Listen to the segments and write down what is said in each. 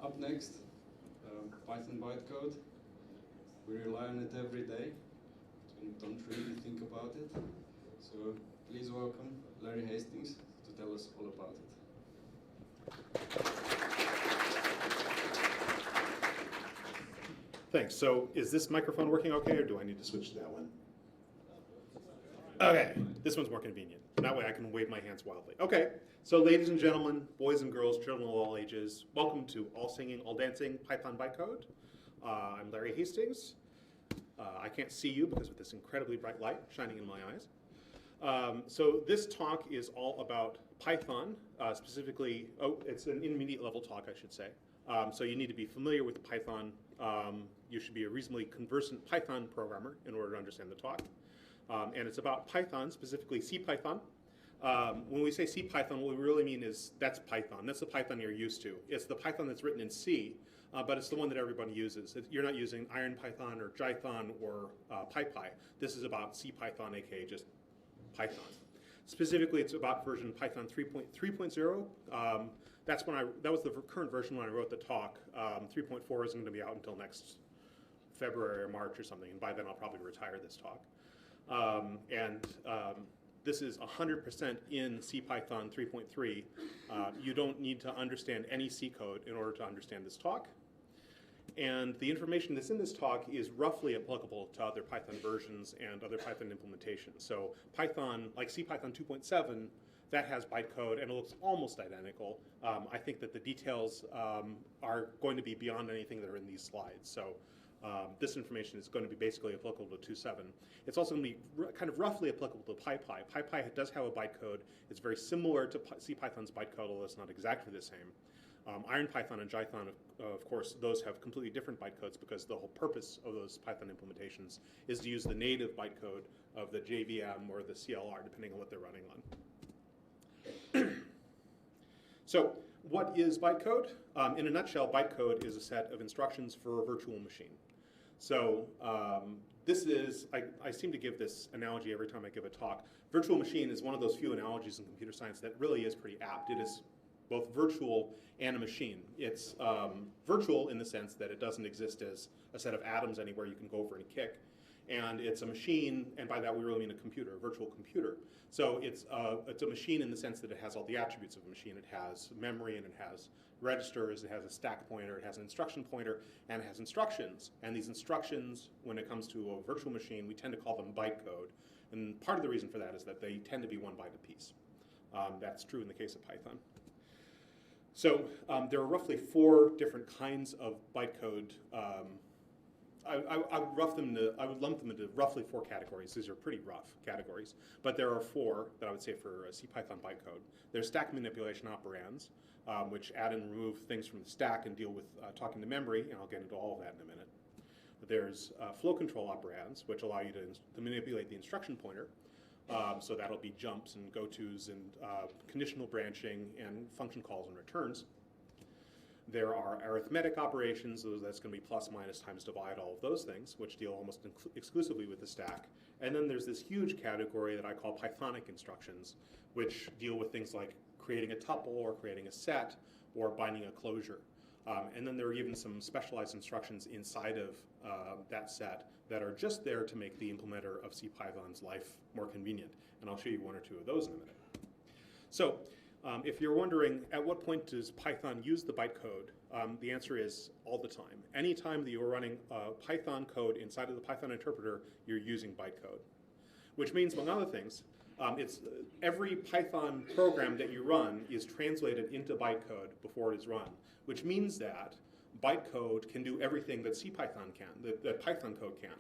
Up next, Python bytecode. We rely on it every day. We don't really think about it. So please welcome Larry Hastings to tell us all about it. Thanks. So is this microphone working okay, or do I need to switch to that one? Okay, this one's more convenient. That way I can wave my hands wildly. Okay, so ladies and gentlemen, boys and girls, children of all ages, welcome to All Singing, All Dancing Python Bytecode. I'm Larry Hastings. I can't see you because of this incredibly bright light shining in my eyes. So this talk is all about Python, specifically, it's an intermediate level talk, I should say. So you need to be familiar with Python. You should be a reasonably conversant Python programmer in order to understand the talk. And it's about Python, specifically CPython. When we say CPython, what we really mean is that's Python. That's the Python you're used to. It's the Python that's written in C, but it's the one that everybody uses. You're not using IronPython or Jython or PyPy. This is about CPython, aka just Python. Specifically, it's about version Python 3.0. That was the current version when I wrote the talk. 3.4 isn't going to be out until next February or March or something, and by then I'll probably retire this talk. This is 100% in CPython 3.3. You don't need to understand any C code in order to understand this talk. And the information that's in this talk is roughly applicable to other Python versions and other Python implementations. So Python, like CPython 2.7, that has bytecode and it looks almost identical. I think that the details are going to be beyond anything that are in these slides. So this information is going to be basically applicable to 2.7. It's also going to be kind of roughly applicable to PyPy. PyPy does have a bytecode. It's very similar to CPython's bytecode, although it's not exactly the same. IronPython and Jython, of course, those have completely different bytecodes because the whole purpose of those Python implementations is to use the native bytecode of the JVM or the CLR, depending on what they're running on. So what is bytecode? In a nutshell, bytecode is a set of instructions for a virtual machine. So this is, I seem to give this analogy every time I give a talk. Virtual machine is one of those few analogies in computer science that really is pretty apt. It is both virtual and a machine. It's virtual in the sense that it doesn't exist as a set of atoms anywhere you can go over and kick. And it's a machine, and by that we really mean a computer, a virtual computer. So it's a machine in the sense that it has all the attributes of a machine. It has memory, and it has registers, it has a stack pointer, it has an instruction pointer, and it has instructions. And these instructions, when it comes to a virtual machine, we tend to call them bytecode. And part of the reason for that is that they tend to be 1 byte apiece. That's true in the case of Python. So there are roughly 4 different kinds of bytecode. I would lump them into roughly 4 categories. These are pretty rough categories, but there are 4 that I would say for CPython bytecode. There's stack manipulation operands, which add and remove things from the stack and deal with talking to memory, and I'll get into all of that in a minute. There's flow control operands, which allow you to manipulate the instruction pointer. So that'll be jumps and go-tos and conditional branching and function calls and returns. There are arithmetic operations, that's going to be plus, minus, times, divide, all of those things, which deal almost exclusively with the stack. And then there's this huge category that I call Pythonic instructions, which deal with things like creating a tuple or creating a set or binding a closure. And then there are even some specialized instructions inside of that set that are just there to make the implementer of CPython's life more convenient. And I'll show you 1 or 2 of those in a minute. So if you're wondering, at what point does Python use the bytecode? The answer is all the time. Anytime that you're running Python code inside of the Python interpreter, you're using bytecode. Which means, among other things, every Python program that you run is translated into bytecode before it is run, which means that bytecode can do everything that CPython can, that Python code can.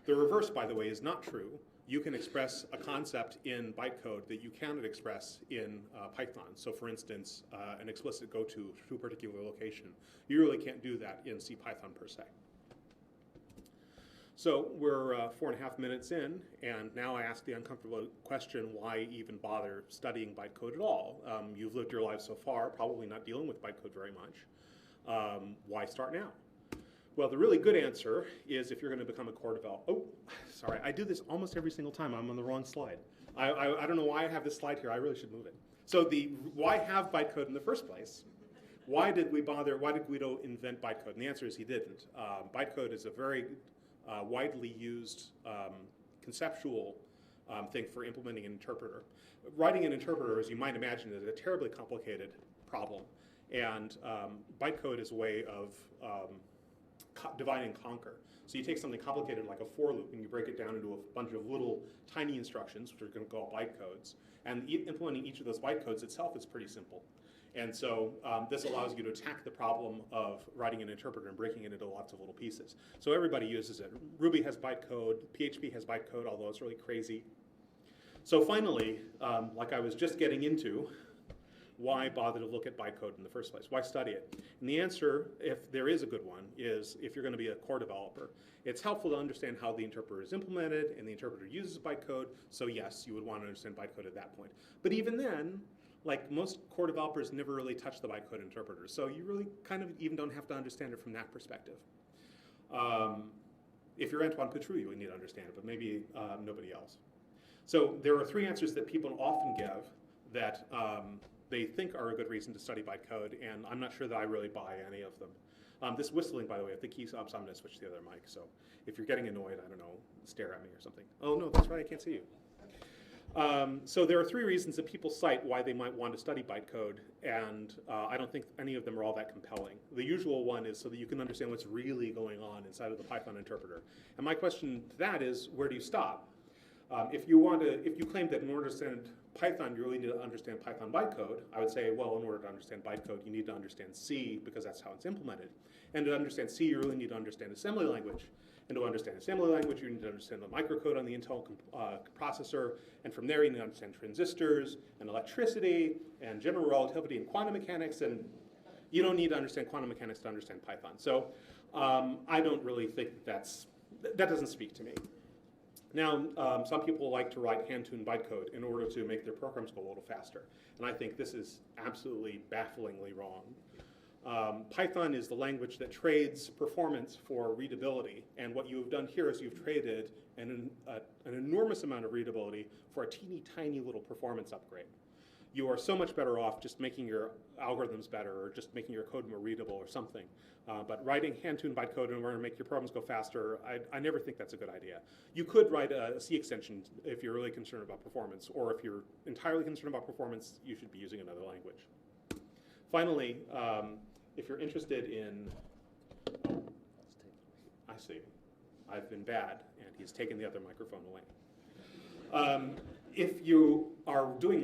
The reverse, by the way, is not true. You can express a concept in bytecode that you cannot express in Python. So for instance, an explicit go-to to a particular location. You really can't do that in CPython per se. So we're 4.5 minutes in, and now I ask the uncomfortable question, why even bother studying bytecode at all? You've lived your life so far, probably not dealing with bytecode very much. Why start now? Well, the really good answer is if you're going to become a core developer. Oh, sorry, I do this almost every single time. I'm on the wrong slide. I don't know why I have this slide here. I really should move it. So why have bytecode in the first place? why did Guido invent bytecode? And the answer is he didn't. Bytecode is a very widely used conceptual thing for implementing an interpreter. Writing an interpreter, as you might imagine, is a terribly complicated problem. And bytecode is a way of divide and conquer. So you take something complicated like a for loop and you break it down into a bunch of little tiny instructions, which are going to call bytecodes. And implementing each of those bytecodes itself is pretty simple. And so this allows you to attack the problem of writing an interpreter and breaking it into lots of little pieces. So everybody uses it. Ruby has bytecode, PHP has bytecode, although it's really crazy. So finally, like I was just getting into, why bother to look at bytecode in the first place? Why study it? And the answer, if there is a good one, is if you're going to be a core developer. It's helpful to understand how the interpreter is implemented, and the interpreter uses bytecode, so yes, you would want to understand bytecode at that point. But even then, like most core developers never really touch the bytecode interpreter, so you really kind of even don't have to understand it from that perspective. If you're Antoine Patru, you would need to understand it, but maybe nobody else. So there are three answers that people often give that they think are a good reason to study bytecode, and I'm not sure that I really buy any of them. This whistling, by the way, if the key stops, I'm going to switch to the other mic, so if you're getting annoyed, I don't know, stare at me or something. Oh no, that's right, I can't see you. So there are three reasons that people cite why they might want to study bytecode, and I don't think any of them are all that compelling. The usual one is so that you can understand what's really going on inside of the Python interpreter. And my question to that is, where do you stop? If you claim that in order to understand Python, you really need to understand Python bytecode, I would say, well, in order to understand bytecode, you need to understand C, because that's how it's implemented. And to understand C, you really need to understand assembly language. And to understand assembly language, you need to understand the microcode on the Intel processor. And from there, you need to understand transistors and electricity and general relativity and quantum mechanics. And you don't need to understand quantum mechanics to understand Python. So I don't really think that doesn't speak to me. Now, some people like to write hand-tuned bytecode in order to make their programs go a little faster. And I think this is absolutely bafflingly wrong. Python is the language that trades performance for readability. And what you have done here is you've traded an enormous amount of readability for a teeny tiny little performance upgrade. You are so much better off just making your algorithms better or just making your code more readable or something. But writing hand-tuned bytecode in order to make your programs go faster, I never think that's a good idea. You could write a C extension if you're really concerned about performance, or if you're entirely concerned about performance, you should be using another language. Finally, if you're interested in, I see, I've been bad, and he's taken the other microphone away. If you're doing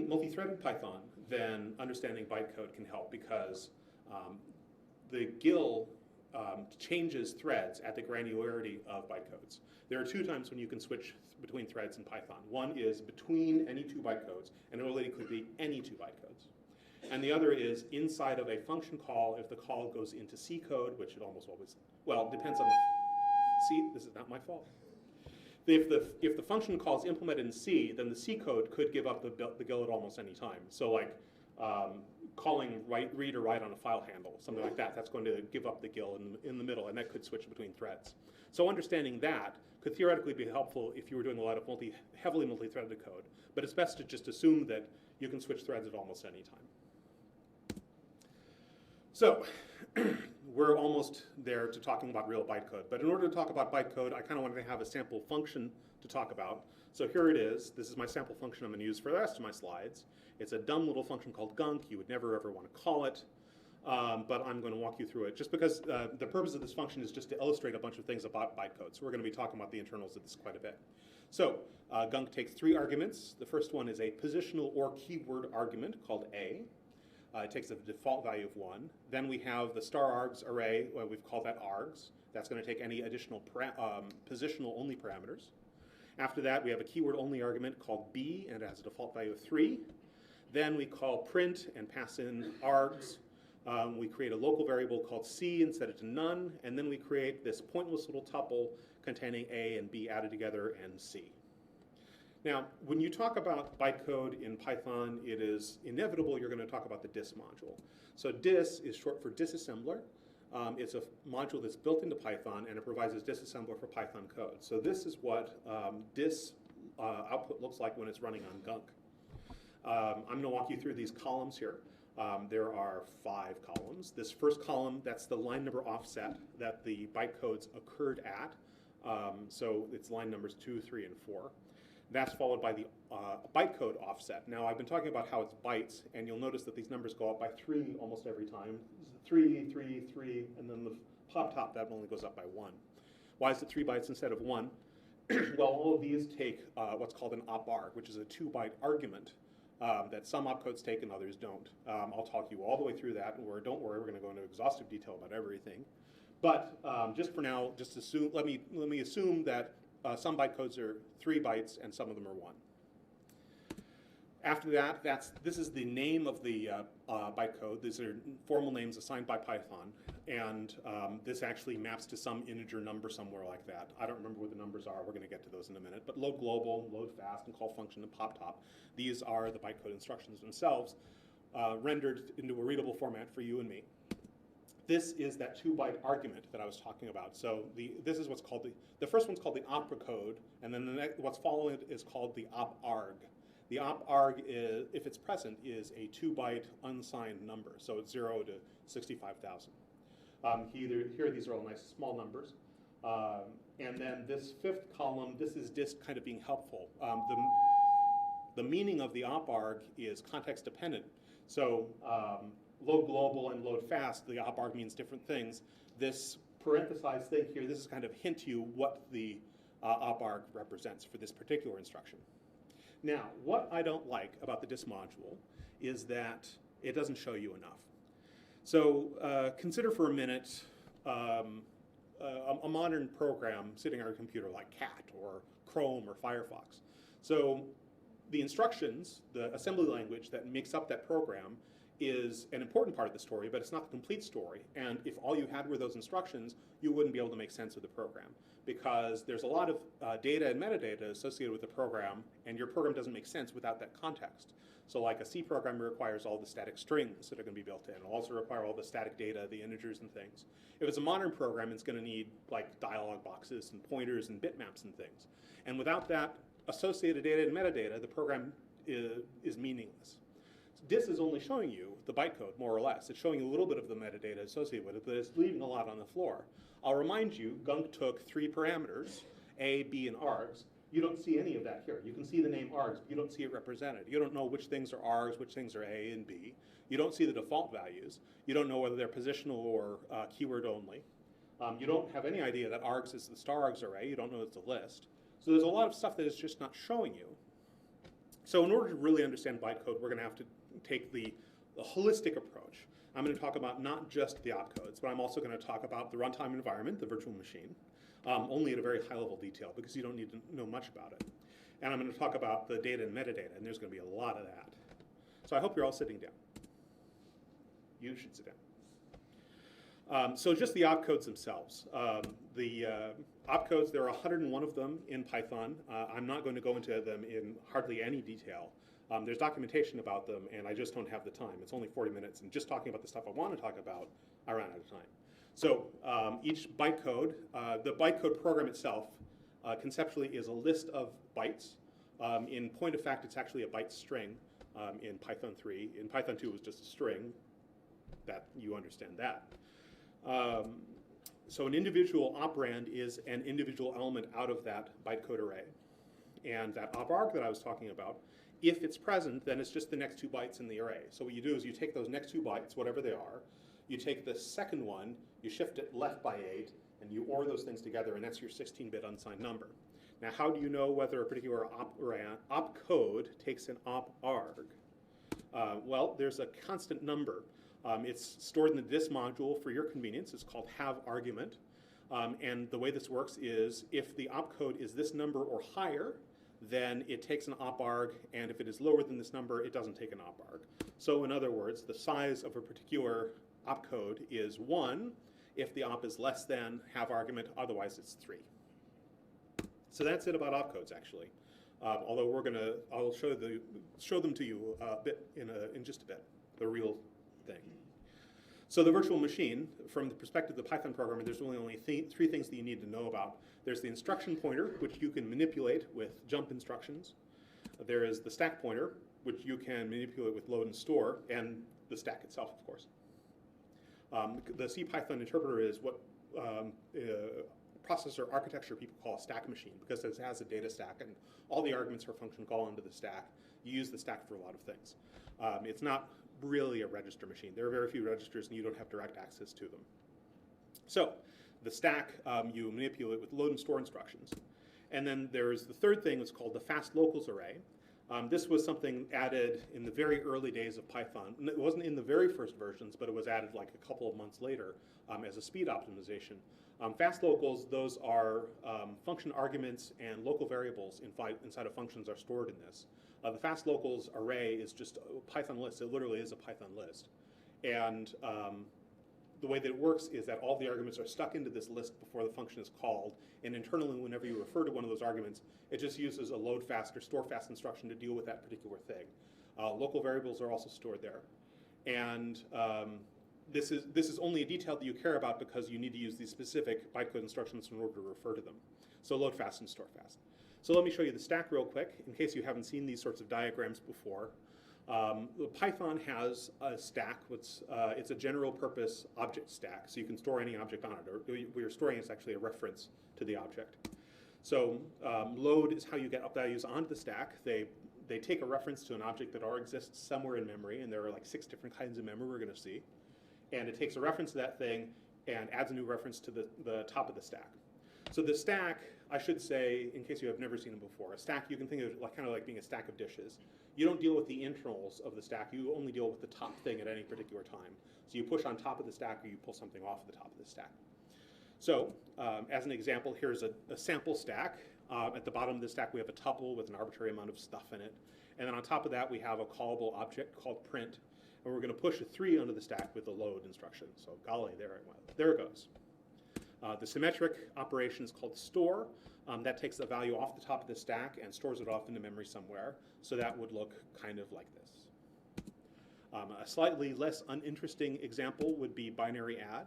multi-threaded Python, then understanding bytecode can help, because the GIL changes threads at the granularity of bytecodes. There are two times when you can switch between threads in Python. One is between any two bytecodes, and it really could be any two bytecodes. And the other is inside of a function call if the call goes into C code, which it almost always, well, it depends on the, see, this is not my fault. If the function call is implemented in C, then the C code could give up the GIL at almost any time. So like calling read or write on a file handle, something like that, that's going to give up the GIL in the middle, and that could switch between threads. So understanding that could theoretically be helpful if you were doing a lot of heavily multi-threaded code, but it's best to just assume that you can switch threads at almost any time. So we're almost there to talking about real bytecode, but in order to talk about bytecode, I kind of wanted to have a sample function to talk about. So here it is. This is my sample function I'm going to use for the rest of my slides. It's a dumb little function called gunk. You would never ever want to call it, but I'm going to walk you through it just because the purpose of this function is just to illustrate a bunch of things about bytecode. So we're going to be talking about the internals of this quite a bit. So gunk takes 3 arguments. The first one is a positional or keyword argument called A. It takes a default value of 1. Then we have the star args array, well, we've called that args. That's going to take any additional positional only parameters. After that, we have a keyword only argument called B, and it has a default value of 3. Then we call print and pass in args. We create a local variable called C and set it to none. And then we create this pointless little tuple containing A and B added together and C. Now, when you talk about bytecode in Python, it is inevitable you're going to talk about the dis module. So dis is short for disassembler. It's a module that's built into Python, and it provides a disassembler for Python code. So this is what dis output looks like when it's running on gunk. I'm going to walk you through these columns here. There are 5 columns. This first column, that's the line number offset that the bytecodes occurred at. So it's line numbers 2, 3, and 4. That's followed by the bytecode offset. Now, I've been talking about how it's bytes, and you'll notice that these numbers go up by 3 almost every time. 3, 3, 3, and then the top, that only goes up by 1. Why is it 3 bytes instead of 1? Well, all of these take what's called an op-arg, which is a 2-byte argument that some opcodes take and others don't. I'll talk you all the way through that, and don't worry, we're going to go into exhaustive detail about everything. But just for now, let me assume that some bytecodes are 3 bytes and some of them are 1. After that, this is the name of the bytecode. These are formal names assigned by Python, and this actually maps to some integer number somewhere like that. I don't remember what the numbers are. We're going to get to those in a minute. But load global, load fast, and call function and pop top. These are the bytecode instructions themselves, rendered into a readable format for you and me. This is that 2-byte argument that I was talking about. So this is what's called the first one's called the operacode, and then what's following it is called the op-arg. The op-arg, if it's present, is a 2-byte unsigned number. So it's 0 to 65,000. Here, these are all nice small numbers. And then this 5th column, this is just kind of being helpful. The meaning of the op-arg is context dependent. So load global and load fast, the op-arg means different things. This parenthesized thing here, this is kind of hint you what the op-arg represents for this particular instruction. Now, what I don't like about the dis module is that it doesn't show you enough. So consider for a minute a modern program sitting on your computer like CAT or Chrome or Firefox. So the instructions, the assembly language that makes up that program, is an important part of the story, but it's not the complete story. And if all you had were those instructions, you wouldn't be able to make sense of the program, because there's a lot of data and metadata associated with the program, and your program doesn't make sense without that context. So like a C program requires all the static strings that are going to be built in. It'll also require all the static data, the integers and things. If it's a modern program, it's going to need like dialog boxes and pointers and bitmaps and things. And without that associated data and metadata, the program is meaningless. Dis is only showing you the bytecode, more or less. It's showing you a little bit of the metadata associated with it, but it's leaving a lot on the floor. I'll remind you, Gunk took 3 parameters, A, B, and args. You don't see any of that here. You can see the name args, but you don't see it represented. You don't know which things are args, which things are A and B. You don't see the default values. You don't know whether they're positional or keyword only. You don't have any idea that args is the star args array. You don't know it's a list. So there's a lot of stuff that is just not showing you. So in order to really understand bytecode, we're going to have to take the holistic approach. I'm going to talk about not just the opcodes, but I'm also going to talk about the runtime environment, the virtual machine, only at a very high level detail because you don't need to know much about it. And I'm going to talk about the data and metadata, and there's going to be a lot of that. So I hope you're all sitting down. You should sit down. So just the opcodes themselves. The opcodes, there are 101 of them in Python. I'm not going to go into them in hardly any detail. There's documentation about them, and I just don't have the time. It's only 40 minutes, and just talking about the stuff I want to talk about, I ran out of time. So each bytecode, the bytecode program itself, conceptually is a list of bytes. In point of fact, it's actually a byte string in Python 3. In Python 2, it was just a string. That you understand that. So an individual operand is an individual element out of that bytecode array. And that oparg that I was talking about, if it's present, then it's just the next 2 bytes in the array. So what you do is you take those next 2 bytes, whatever they are, you take the second one, you shift it left by 8, and you OR those things together, and that's your 16-bit unsigned number. Now, how do you know whether a particular opcode takes an oparg? Well, there's a constant number. It's stored in the dis module for your convenience. It's called haveArgument. And the way this works is if the opcode is this number or higher, then it takes an oparg, and if it is lower than this number, it doesn't take an oparg. So in other words, the size of a particular opcode is 1 if the op is less than haveArgument, otherwise it's 3. So that's it about opcodes, actually. Although I'll show them to you a bit in just a bit, the real thing. So the virtual machine, from the perspective of the Python programmer, there's really only 3 things that you need to know about. There's the instruction pointer, which you can manipulate with jump instructions. There is the stack pointer, which you can manipulate with load and store. And the stack itself, of course. The CPython interpreter is what processor architecture people call a stack machine, because it has a data stack and all the arguments for a function call into the stack. You use the stack for a lot of things. It's not really a register machine. There are very few registers and you don't have direct access to them. So the stack you manipulate with load and store instructions. And then there's the third thing, it's called the fast locals array. This was something added in the very early days of Python. It wasn't in the very first versions, but it was added like a couple of months later as a speed optimization. Fast locals, those are function arguments and local variables inside of functions are stored in this. The fast locals array is just a Python list. It literally is a Python list. And the way that it works is that all the arguments are stuck into this list before the function is called, and internally, whenever you refer to one of those arguments, it just uses a load fast or store fast instruction to deal with that particular thing. Local variables are also stored there. And this is only a detail that you care about because you need to use these specific bytecode instructions in order to refer to them. So load fast and store fast. So let me show you the stack real quick, in case you haven't seen these sorts of diagrams before. Python has a stack. It's a general purpose object stack, so you can store any object on it. Or what you're storing is actually a reference to the object. So load is how you get up values onto the stack. They take a reference to an object that already exists somewhere in memory, and there are like 6 different kinds of memory we're going to see. And it takes a reference to that thing and adds a new reference to the top of the stack. So the stack, I should say, in case you have never seen it before, a stack you can think of it kind of like being a stack of dishes. You don't deal with the internals of the stack, you only deal with the top thing at any particular time. So you push on top of the stack or you pull something off the top of the stack. So as an example, here's a sample stack. At the bottom of the stack we have a tuple with an arbitrary amount of stuff in it. And then on top of that we have a callable object called print. And we're going to push a 3 onto the stack with the load instruction. So golly, there it goes. The symmetric operation is called store. That takes the value off the top of the stack and stores it off into memory somewhere. So that would look kind of like this. A slightly less uninteresting example would be binary add.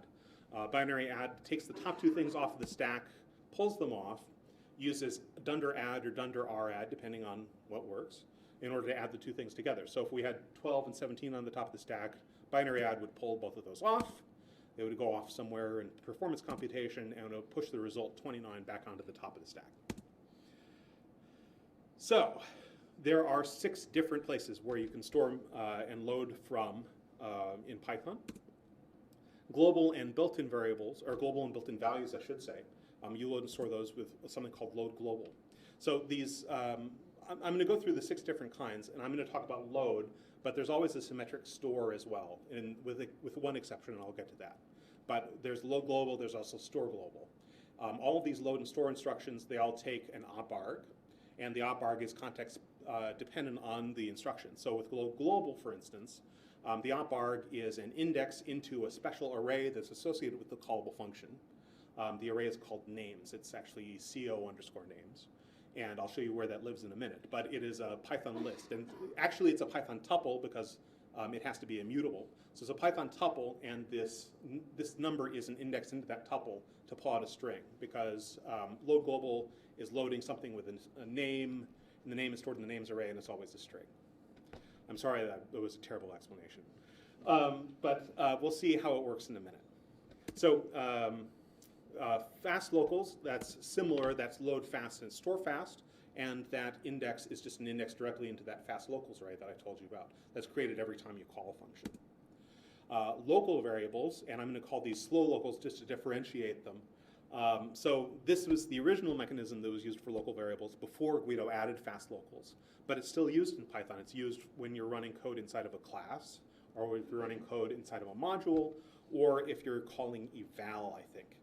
Binary add takes the top 2 things off of the stack, pulls them off, uses dunder add or dunder r add, depending on what works, in order to add the 2 things together. So if we had 12 and 17 on the top of the stack, binary add would pull both of those off. They would go off somewhere in performance computation, and it would push the result 29 back onto the top of the stack. So there are 6 different places where you can store and load from in Python. Global and built-in variables, or global and built-in values, I should say. You load and store those with something called load global. So these, I'm going to go through the 6 different kinds, and I'm going to talk about load, but there's always a symmetric store as well, and with one exception, and I'll get to that. But there's load global, there's also store global. All of these load and store instructions, they all take an oparg, and the oparg is context dependent on the instruction. So with load global, for instance, the oparg is an index into a special array that's associated with the callable function. The array is called names. It's actually co_names. And I'll show you where that lives in a minute. But it is a Python list. And actually, it's a Python tuple because it has to be immutable. So it's a Python tuple, and this number is an index into that tuple to pull out a string, because load global is loading something with a name, and the name is stored in the names array, and it's always a string. I'm sorry that was a terrible explanation. But we'll see how it works in a minute. So fast locals, that's similar. That's load fast and store fast. And that index is just an index directly into that fast locals array that I told you about. That's created every time you call a function. Local variables, and I'm going to call these slow locals just to differentiate them. So this was the original mechanism that was used for local variables before Guido added fast locals. But it's still used in Python. It's used when you're running code inside of a class, or if you're running code inside of a module, or if you're calling eval, I think.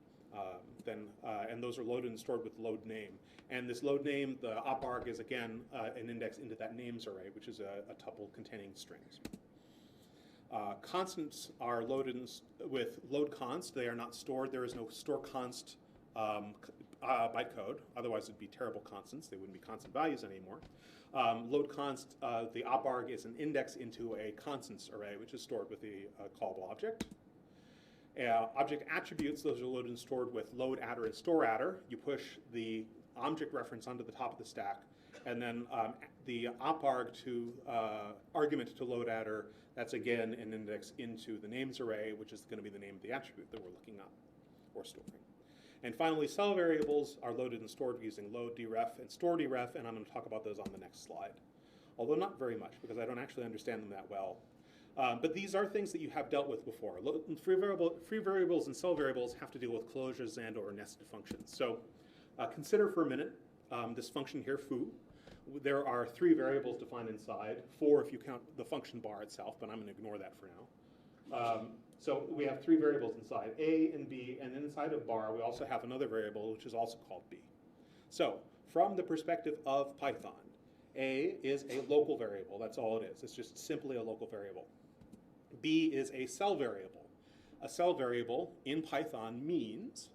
And those are loaded and stored with load name. And this load name, the oparg, is again an index into that names array, which is a tuple containing strings. Constants are loaded with load const. They are not stored. There is no store const bytecode. Otherwise, it'd be terrible constants. They wouldn't be constant values anymore. Load const, the oparg is an index into a constants array, which is stored with the callable object. Object attributes, those are loaded and stored with load adder and store adder. You push the object reference onto the top of the stack, And then the oparg to argument to load adder, that's again an index into the names array, which is going to be the name of the attribute that we're looking up or storing. And finally, cell variables are loaded and stored using load deref and store deref, and I'm going to talk about those on the next slide. Although not very much, because I don't actually understand them that well. But these are things that you have dealt with before. Free variables and cell variables have to deal with closures and or nested functions. So consider for a minute this function here, foo. There are 3 variables defined inside, 4 if you count the function bar itself, but I'm going to ignore that for now. So we have 3 variables inside, a and b, and inside of bar we also have another variable which is also called b. So from the perspective of Python, a is a local variable, that's all it is. It's just simply a local variable. B is a cell variable. A cell variable in Python means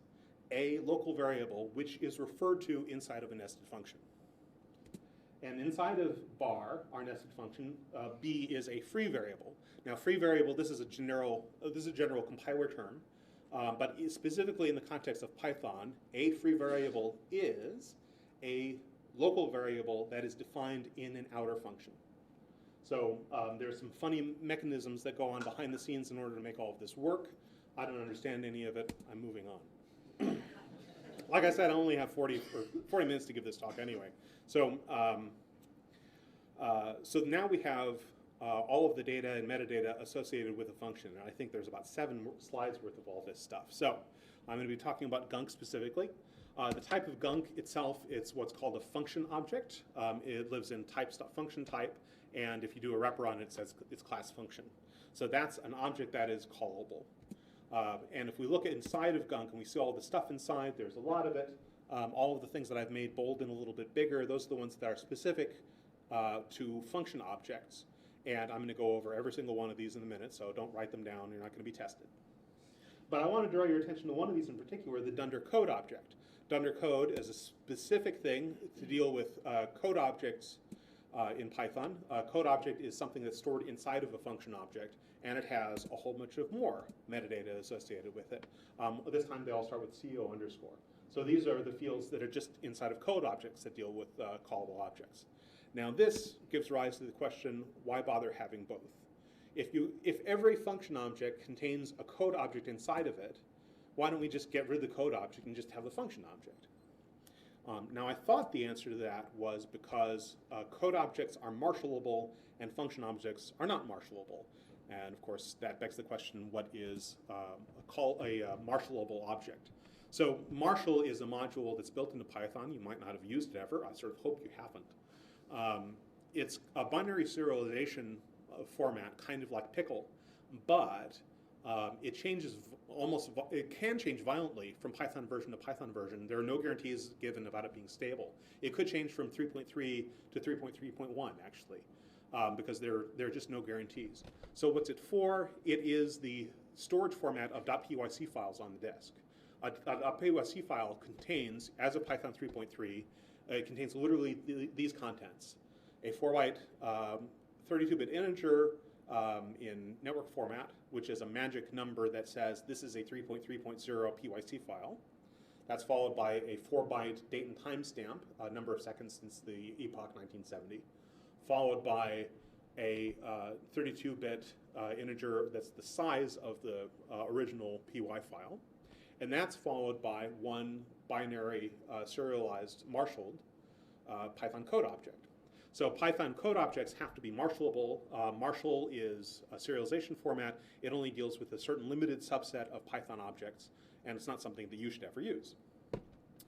a local variable which is referred to inside of a nested function. And inside of bar, our nested function, b is a free variable. Now, free variable, this is a general compiler term, but specifically in the context of Python, a free variable is a local variable that is defined in an outer function. So there's some funny mechanisms that go on behind the scenes in order to make all of this work. I don't understand any of it. I'm moving on. Like I said, I only have 40 minutes to give this talk anyway. So, so now we have all of the data and metadata associated with a function. And I think there's about 7 slides worth of all this stuff. So I'm going to be talking about gunk specifically. The type of gunk itself, it's what's called a function object. It lives in function type, and if you do a wrapper on it, it says it's class function. So that's an object that is callable. And if we look inside of gunk and we see all the stuff inside, there's a lot of it. All of the things that I've made bold and a little bit bigger, those are the ones that are specific to function objects. And I'm going to go over every single one of these in a minute, so don't write them down. You're not going to be tested. But I want to draw your attention to one of these in particular, the dunder code object. Dunder code is a specific thing to deal with code objects in Python. Code object is something that's stored inside of a function object, and it has a whole bunch of more metadata associated with it. This time they all start with CO underscore. So these are the fields that are just inside of code objects that deal with callable objects. Now this gives rise to the question, why bother having both? If every function object contains a code object inside of it, why don't we just get rid of the code object and just have the function object? Now I thought the answer to that was because code objects are marshallable and function objects are not marshallable. And of course that begs the question, what is a marshallable object? So Marshall is a module that's built into Python. You might not have used it ever. I sort of hope you haven't. It's a binary serialization format, kind of like Pickle, but it changes it can change violently from Python version to Python version. There are no guarantees given about it being stable. It could change from 3.3 to 3.3.1 actually, because there are just no guarantees. So what's it for? It is the storage format of .pyc files on the disk. A .pyc file contains, as of Python 3.3, it contains literally these contents: a 4-byte 32-bit integer in network format, which is a magic number that says this is a 3.3.0 PYC file. That's followed by a 4-byte date and timestamp, a number of seconds since the epoch 1970, followed by a 32-bit integer that's the size of the original PY file. And that's followed by one binary serialized marshalled Python code object. So Python code objects have to be marshallable. Marshall is a serialization format. It only deals with a certain limited subset of Python objects, and it's not something that you should ever use.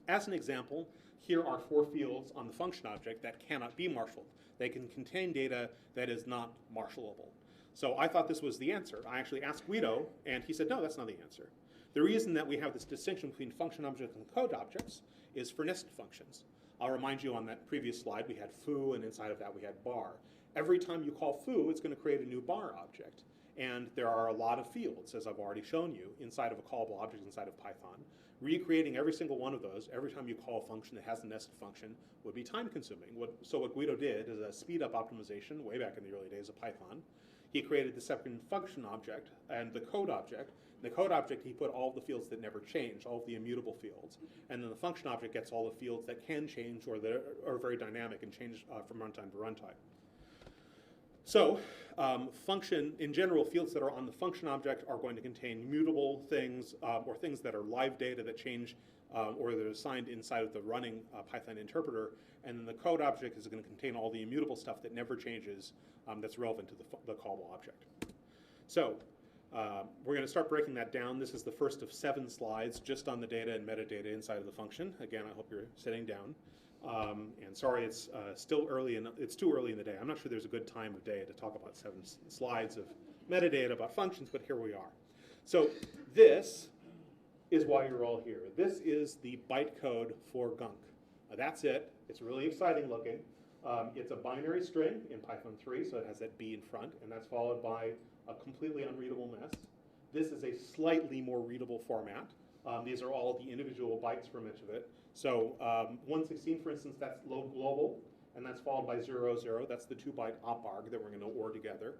As an example, here are 4 fields on the function object that cannot be marshalled. They can contain data that is not marshallable. So I thought this was the answer. I actually asked Guido, and he said, no, that's not the answer. The reason that we have this distinction between function objects and code objects is for nested functions. I'll remind you on that previous slide, we had foo, and inside of that we had bar. Every time you call foo, it's going to create a new bar object. And there are a lot of fields, as I've already shown you, inside of a callable object inside of Python. Recreating every single one of those, every time you call a function that has a nested function, would be time consuming. So what Guido did is a speed up optimization way back in the early days of Python. he created the second function object and the code object. In the code object, he put all the fields that never change, all of the immutable fields. And then the function object gets all the fields that can change or that are very dynamic and change from runtime to runtime. So function, in general, fields that are on the function object are going to contain mutable things or things that are live data that change or that are assigned inside of the running Python interpreter. And then the code object is going to contain all the immutable stuff that never changes that's relevant to the callable object. So we're going to start breaking that down. This is the first of 7 slides just on the data and metadata inside of the function. Again, I hope you're sitting down. And sorry, it's still early, it's too early in the day. I'm not sure there's a good time of day to talk about 7 slides of metadata about functions, but here we are. So this is why you're all here. This is the bytecode for Gunk. That's it. It's really exciting looking. It's a binary string in Python 3, so it has that B in front, and that's followed by a completely unreadable mess. This is a slightly more readable format. These are all the individual bytes from each of it. So 116, for instance, that's load global, and that's followed by 00. That's the 2-byte oparg that we're going to OR together.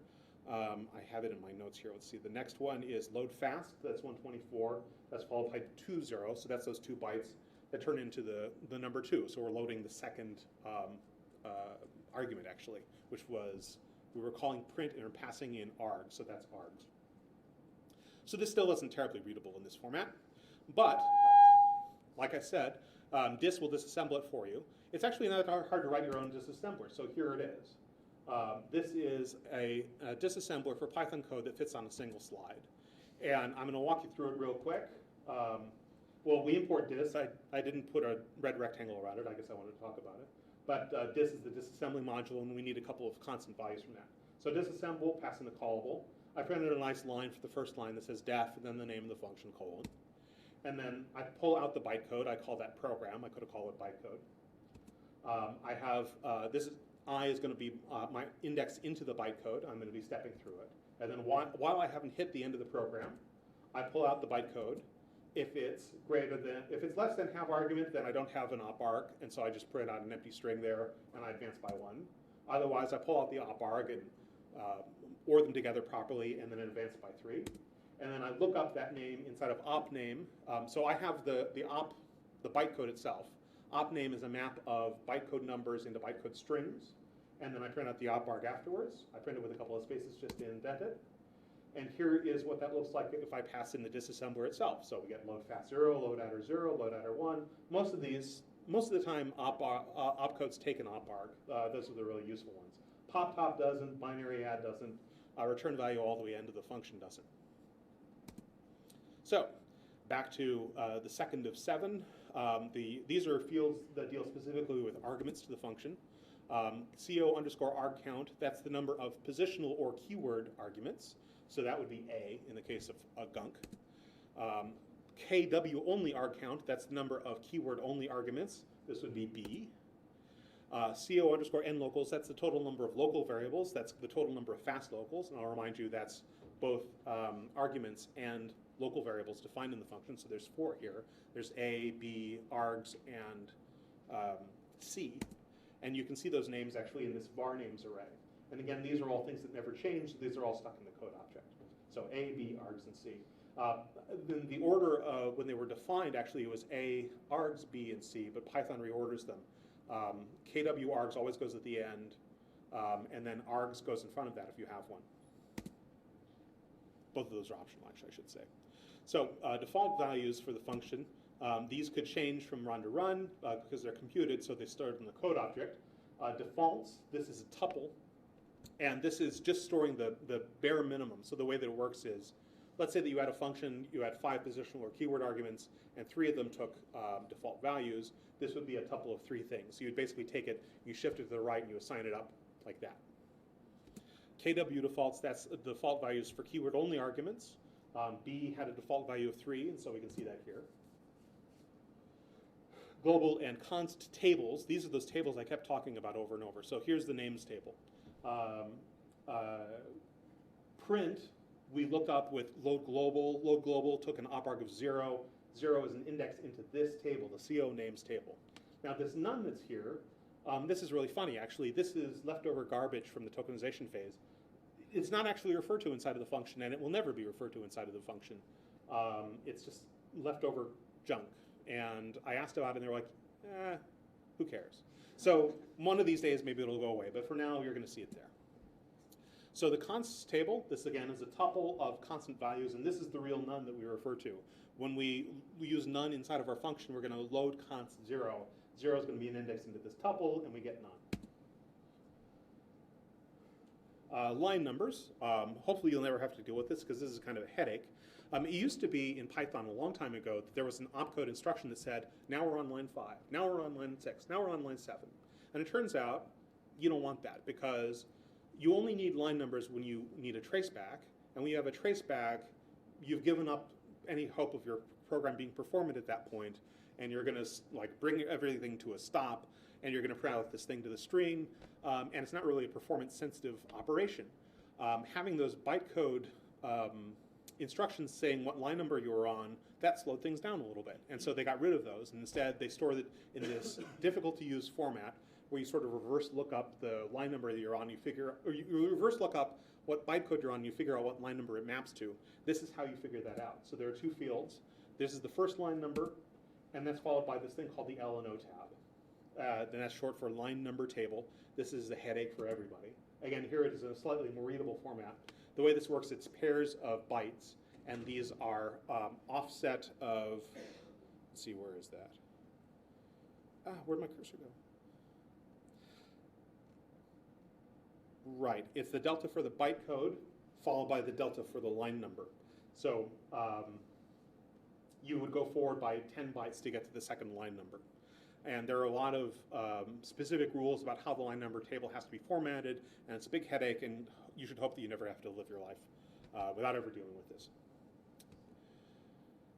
I have it in my notes here. Let's see. The next one is load fast. That's 124. That's followed by 20. So that's those 2 bytes that turn into the number 2. So we're loading the second argument, actually, which was, we were calling print and we're passing in arg. So that's args. So this still isn't terribly readable in this format. But, like I said, dis will disassemble it for you. It's actually not hard to write your own disassembler, so here it is. This is a disassembler for Python code that fits on a single slide. And I'm going to walk you through it real quick. Well, we import dis. I didn't put a red rectangle around it. I guess I wanted to talk about it. But dis is the disassembly module, and we need a couple of constant values from that. So disassemble, pass in the callable. I printed a nice line for the first line that says def, and then the name of the function, colon. And then I pull out the bytecode. I call that program. I could have called it bytecode. I have, I is going to be my index into the bytecode. I'm going to be stepping through it. And then while I haven't hit the end of the program, I pull out the bytecode. If it's less than half argument, then I don't have an oparg, and so I just print out an empty string there, and I advance by 1. Otherwise, I pull out the oparg and OR them together properly, and then advance by 3. And then I look up that name inside of op name. So I have the bytecode itself. Op name is a map of bytecode numbers into bytecode strings. And then I print out the oparg afterwards. I print it with a couple of spaces just to indent it. And here is what that looks like if I pass in the disassembler itself. So we get load fast 0, load adder 0, load adder 1. Most of the time, opcodes take an oparg. Those are the really useful ones. Pop top doesn't, binary add doesn't, return value all the way into the function doesn't. So back to the second of 7. These are fields that deal specifically with arguments to the function. CO_arg_count, that's the number of positional or keyword arguments. So that would be A in the case of a Gunk. KW only arg count, that's the number of keyword only arguments. This would be B. CO_n locals, that's the total number of local variables. That's the total number of fast locals. And I'll remind you that's both arguments and local variables defined in the function. So there's 4 here. There's A, B, args, and C. And you can see those names actually in this var names array. And again, these are all things that never change. So these are all stuck in the code object. So A, B, args, and C. Then the order when they were defined, actually, it was A, args, B, and C, but Python reorders them. KW args always goes at the end, and then args goes in front of that if you have one. Both of those are optional, actually, I should say. So default values for the function, these could change from run to run because they're computed, so they start in the code object. Defaults, this is a tuple, and this is just storing the bare minimum. So the way that it works is, let's say that you had a function, you had 5 positional or keyword arguments, and 3 of them took default values. This would be a tuple of 3 things. So you'd basically take it, you shift it to the right, and you assign it up like that. KW defaults, that's the default values for keyword-only arguments. B had a default value of 3, and so we can see that here. Global and const tables, these are those tables I kept talking about over and over. So here's the names table. Print, we looked up with load global. Load global took an oparg of 0. 0 is an index into this table, the CO names table. Now this none that's here, this is really funny actually. This is leftover garbage from the tokenization phase. it's not actually referred to inside of the function, and it will never be referred to inside of the function. It's just leftover junk. And I asked about it, and they were like, who cares? So one of these days, maybe it'll go away. But for now, you're going to see it there. So the const table, this again is a tuple of constant values, and this is the real none that we refer to. When we use none inside of our function, we're going to load const 0. 0 is going to be an index into this tuple, and we get none. Line numbers. Hopefully you'll never have to deal with this because this is kind of a headache. It used to be in Python a long time ago that there was an opcode instruction that said, now we're on line 5, now we're on line 6, now we're on line 7. And it turns out you don't want that because you only need line numbers when you need a traceback. And when you have a traceback, you've given up any hope of your program being performant at that point, and you're going to bring everything to a stop, and you're going to print out this thing to the stream, and it's not really a performance-sensitive operation. Having those bytecode instructions saying what line number you were on, that slowed things down a little bit. And so they got rid of those, and instead they stored it in this difficult-to-use format where you sort of reverse look up the line number that you're on, you reverse look up what bytecode you're on, and you figure out what line number it maps to. This is how you figure that out. So there are two fields. This is the first line number, and that's followed by this thing called the L and O tab. Then that's short for line number table. This is a headache for everybody. Again, here it is in a slightly more readable format. The way this works, it's pairs of bytes, and these are offset of, let's see, where is that? Where'd my cursor go? Right, it's the delta for the bytecode followed by the delta for the line number. So you would go forward by 10 bytes to get to the second line number. And there are a lot of specific rules about how the line number table has to be formatted, and it's a big headache, and you should hope that you never have to live your life without ever dealing with this.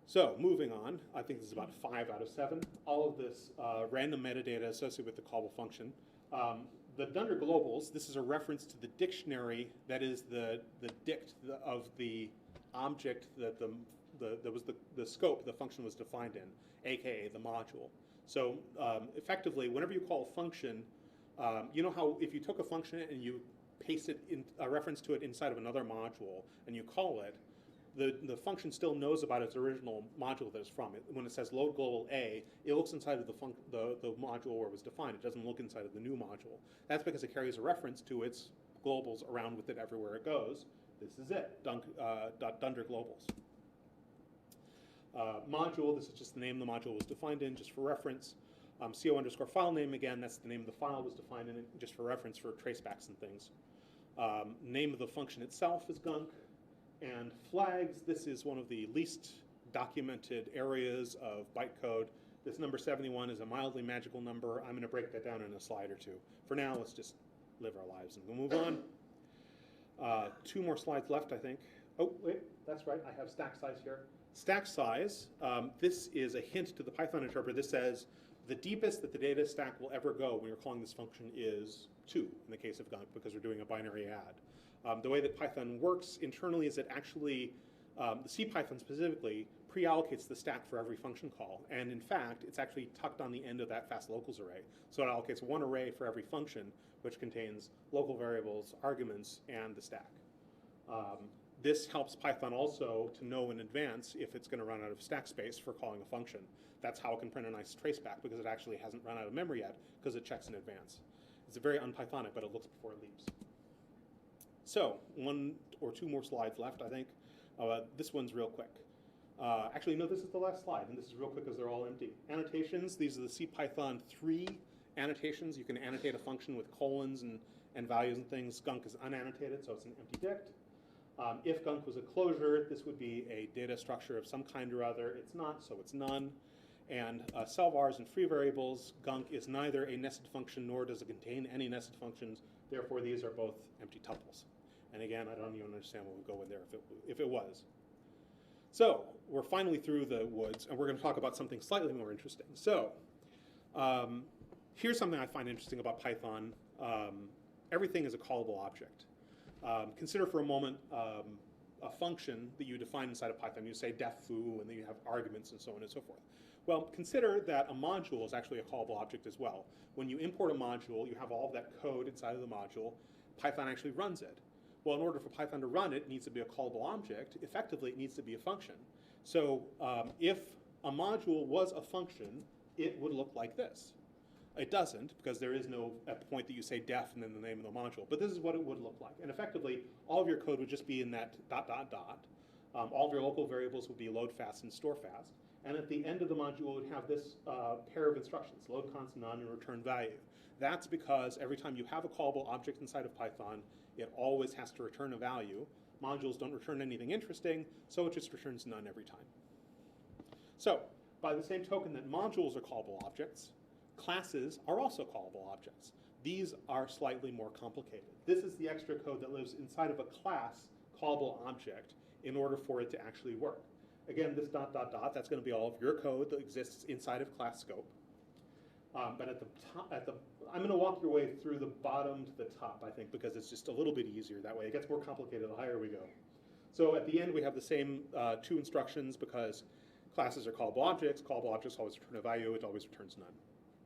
So moving on, I think this is about 5 out of 7. All of this random metadata associated with the callable function. The Dunder globals, this is a reference to the dictionary that is the dict of the object that was the scope the function was defined in, aka the module. So effectively, whenever you call a function, you know how if you took a function and you paste it in a reference to it inside of another module and you call it, the function still knows about its original module that it's from. When it says load global A, it looks inside of the module where it was defined. It doesn't look inside of the new module. That's because it carries a reference to its globals around with it everywhere it goes. This is it, Dunder globals. Module, this is just the name the module was defined in, just for reference. CO underscore file name, again, that's the name of the file was defined in it, just for reference for tracebacks and things. Name of the function itself is gunk. And flags, this is one of the least documented areas of bytecode. This number 71 is a mildly magical number. I'm going to break that down in a slide or two. For now, let's just live our lives and we'll move on. 2 more slides left, I think. Oh, wait, that's right. I have stack size here. Stack size, this is a hint to the Python interpreter. This says the deepest that the data stack will ever go when you're calling this function is 2 in the case of gunk because we're doing a binary add. The way that Python works internally is it actually, the CPython specifically, pre-allocates the stack for every function call. And in fact, it's actually tucked on the end of that fast locals array. So it allocates one array for every function, which contains local variables, arguments, and the stack. This helps Python also to know in advance if it's going to run out of stack space for calling a function. That's how it can print a nice traceback, because it actually hasn't run out of memory yet, because it checks in advance. It's very un-Pythonic, but it looks before it leaps. So 1 or 2 more slides left, I think. This one's real quick. Actually, no, this is the last slide, and this is real quick because they're all empty. Annotations, these are the CPython 3 annotations. You can annotate a function with colons and values and things. Gunk is unannotated, so it's an empty dict. If gunk was a closure, this would be a data structure of some kind or other. It's not, so it's none. And selvars and free variables, gunk is neither a nested function nor does it contain any nested functions. Therefore, these are both empty tuples. And again, I don't even understand what would go in there if it was. So we're finally through the woods, and we're going to talk about something slightly more interesting. So here's something I find interesting about Python. Everything is a callable object. Consider for a moment a function that you define inside of Python. You say def foo, and then you have arguments and so on and so forth. Well, consider that a module is actually a callable object as well. When you import a module, you have all of that code inside of the module. Python actually runs it. Well, in order for Python to run it, it needs to be a callable object. Effectively, it needs to be a function. So if a module was a function, it would look like this. It doesn't, because there is no point that you say def and then the name of the module. But this is what it would look like. And effectively, all of your code would just be in that ... All of your local variables would be load fast and store fast. And at the end of the module, it would have this pair of instructions, load const none and return value. That's because every time you have a callable object inside of Python, it always has to return a value. Modules don't return anything interesting, so it just returns none every time. So, by the same token that modules are callable objects, classes are also callable objects. These are slightly more complicated. This is the extra code that lives inside of a class callable object in order for it to actually work. Again, this ... that's going to be all of your code that exists inside of class scope. But at the top, I'm going to walk your way through the bottom to the top, I think, because it's just a little bit easier that way. It gets more complicated the higher we go. So at the end, we have the same two instructions because classes are callable objects. Callable objects always return a value. It always returns none.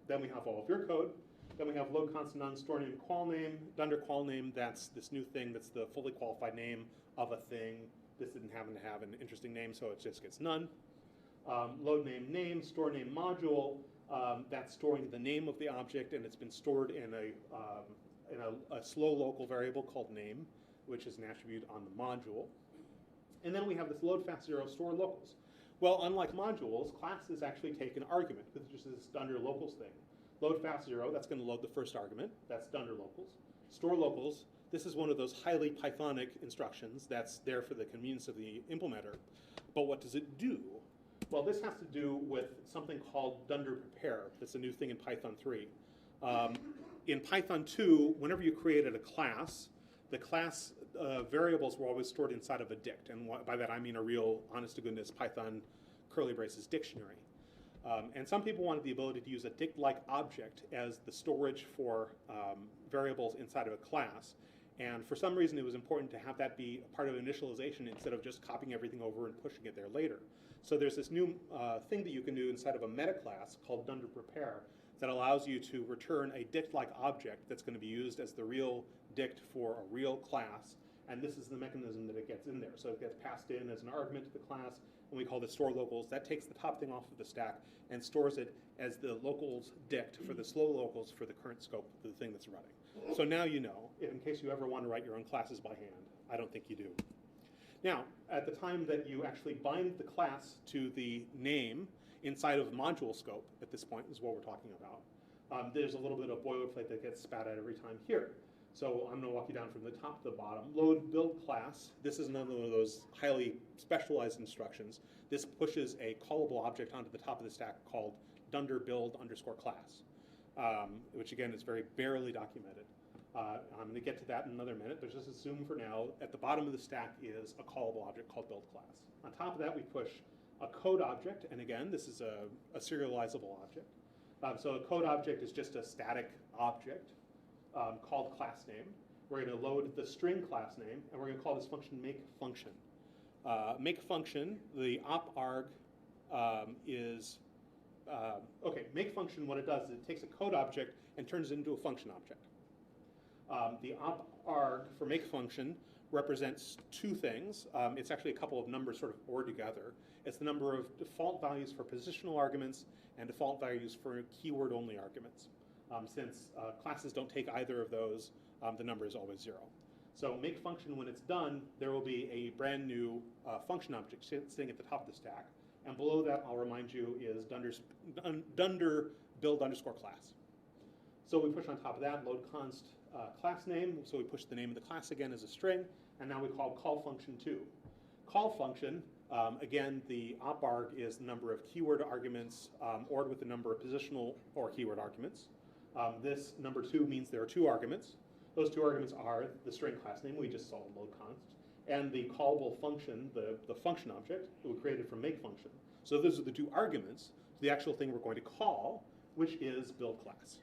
Then we have all of your code. Then we have load const none, store name, qual name. Dunder qual name, that's this new thing that's the fully qualified name of a thing. This didn't happen to have an interesting name, so it just gets none. Load name name, store name module. That's storing the name of the object, and it's been stored in a slow local variable called name, which is an attribute on the module. And then we have this load fast 0 store locals. Well, unlike modules, classes actually take an argument, which is this dunder locals thing. Load fast 0, that's going to load the first argument. That's dunder locals. Store locals, this is one of those highly Pythonic instructions that's there for the convenience of the implementer. But what does it do? Well, this has to do with something called dunder prepare. That's a new thing in Python 3. In Python 2, whenever you created a class, the class variables were always stored inside of a dict. And by that I mean a real, honest-to-goodness Python curly braces dictionary. And some people wanted the ability to use a dict-like object as the storage for variables inside of a class. And for some reason, it was important to have that be a part of initialization instead of just copying everything over and pushing it there later. So there's this new thing that you can do inside of a meta class called dunder prepare that allows you to return a dict-like object that's going to be used as the real dict for a real class. And this is the mechanism that it gets in there. So it gets passed in as an argument to the class, and we call this store locals. That takes the top thing off of the stack and stores it as the locals dict for the slow locals for the current scope of the thing that's running. So now you know, in case you ever want to write your own classes by hand. I don't think you do. Now, at the time that you actually bind the class to the name inside of module scope, at this point is what we're talking about, there's a little bit of boilerplate that gets spat out every time here. So I'm going to walk you down from the top to the bottom. Load build class. This is another one of those highly specialized instructions. This pushes a callable object onto the top of the stack called dunder build underscore class, which again is very barely documented. I'm going to get to that in another minute, but just assume for now, at the bottom of the stack is a callable object called build class. On top of that, we push a code object, and again, this is a serializable object. So a code object is just a static object called class name. We're going to load the string class name, and we're going to call this function make function. Make function, the op arg is, make function, what it does is it takes a code object and turns it into a function object. The op arg for make function represents two things. It's actually a couple of numbers sort of OR together. It's the number of default values for positional arguments and default values for keyword-only arguments. Since classes don't take either of those, the number is always 0. So make function, when it's done, there will be a brand new function object sitting at the top of the stack. And below that, I'll remind you, is dunder build underscore class. So we push on top of that load const class name. So we push the name of the class again as a string. And now we call function 2. Call function, again, the op arg is the number of keyword arguments ORed with the number of positional or keyword arguments. This number 2 means there are 2 arguments. Those 2 arguments are the string class name we just saw in load const, and the callable function, the function object that we created from make function. So those are the 2 arguments to the actual thing we're going to call, which is build class.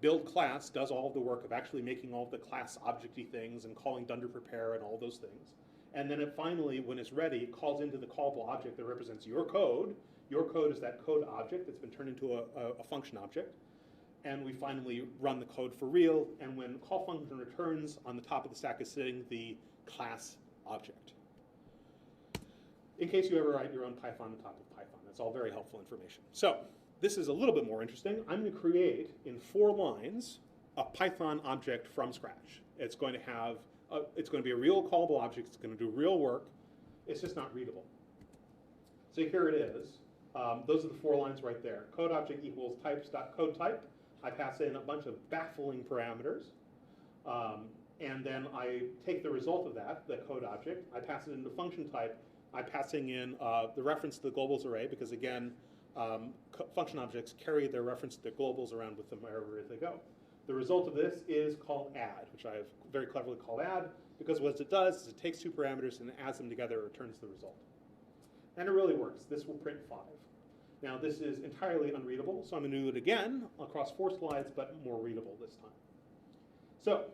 Build class does all of the work of actually making all of the class objecty things and calling dunder prepare and all those things. And then it finally, when it's ready, calls into the callable object that represents your code. Your code is that code object that's been turned into a function object. and we finally run the code for real, and when call function returns, on the top of the stack is sitting the class object. In case you ever write your own Python on top of Python, that's all very helpful information. So this is a little bit more interesting. I'm going to create, in 4 lines, a Python object from scratch. It's going to have, it's going to be a real callable object. It's going to do real work. It's just not readable. So here it is. Those are the 4 lines right there. Code object equals types.codeType. I pass in a bunch of baffling parameters. And then I take the result of that, the code object. I pass it into function type. I'm passing in the reference to the globals array because, again, function objects carry their reference to their globals around with them wherever they go. The result of this is called add, which I've very cleverly called add, because what it does is it takes 2 parameters and adds them together and returns the result. And it really works. This will print 5. Now, this is entirely unreadable, so I'm going to do it again across 4 slides, but more readable this time. So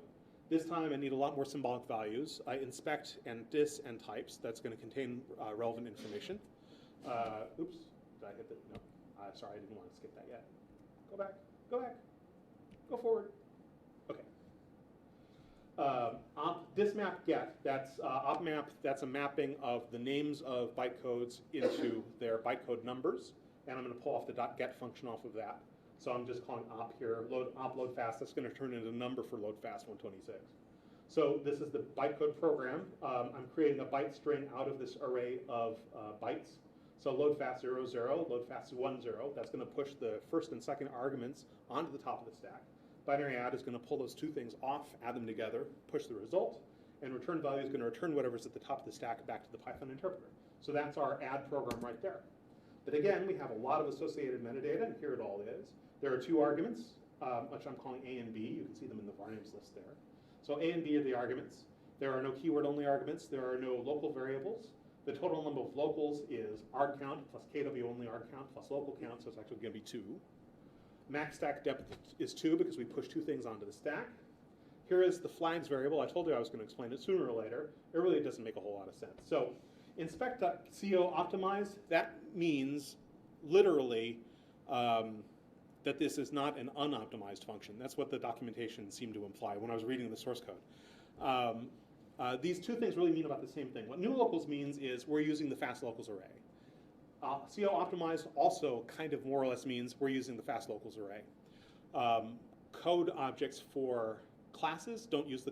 this time I need a lot more symbolic values. I inspect and dis and types. That's going to contain relevant information. Oops, did I hit the, no. Sorry, I didn't want to skip that yet. Go back, go back, go forward. Okay. Dismap get, that's opmap, that's a mapping of the names of bytecodes into their bytecode numbers. And I'm going to pull off the .get function off of that. So I'm just calling op here, op load fast. That's going to turn into a number for load fast 126. So this is the bytecode program. I'm creating a byte string out of this array of bytes. So load fast 0, 0, load fast 1, 0. That's going to push the first and second arguments onto the top of the stack. Binary add is going to pull those 2 things off, add them together, push the result, and return value is going to return whatever's at the top of the stack back to the Python interpreter. So that's our add program right there. But again, we have a lot of associated metadata, and here it all is. There are 2 arguments, which I'm calling A and B. You can see them in the var names list there. So A and B are the arguments. There are no keyword-only arguments. There are no local variables. The total number of locals is arg count plus KW-only arg count plus local count, so it's actually going to be 2. Max stack depth is 2 because we push 2 things onto the stack. Here is the flags variable. I told you I was going to explain it sooner or later. It really doesn't make a whole lot of sense. So inspect.co optimize, that means literally that this is not an unoptimized function. That's what the documentation seemed to imply when I was reading the source code. These 2 things really mean about the same thing. What new locals means is we're using the fast locals array. CO optimized also kind of more or less means we're using the fast locals array. Code objects for classes don't use the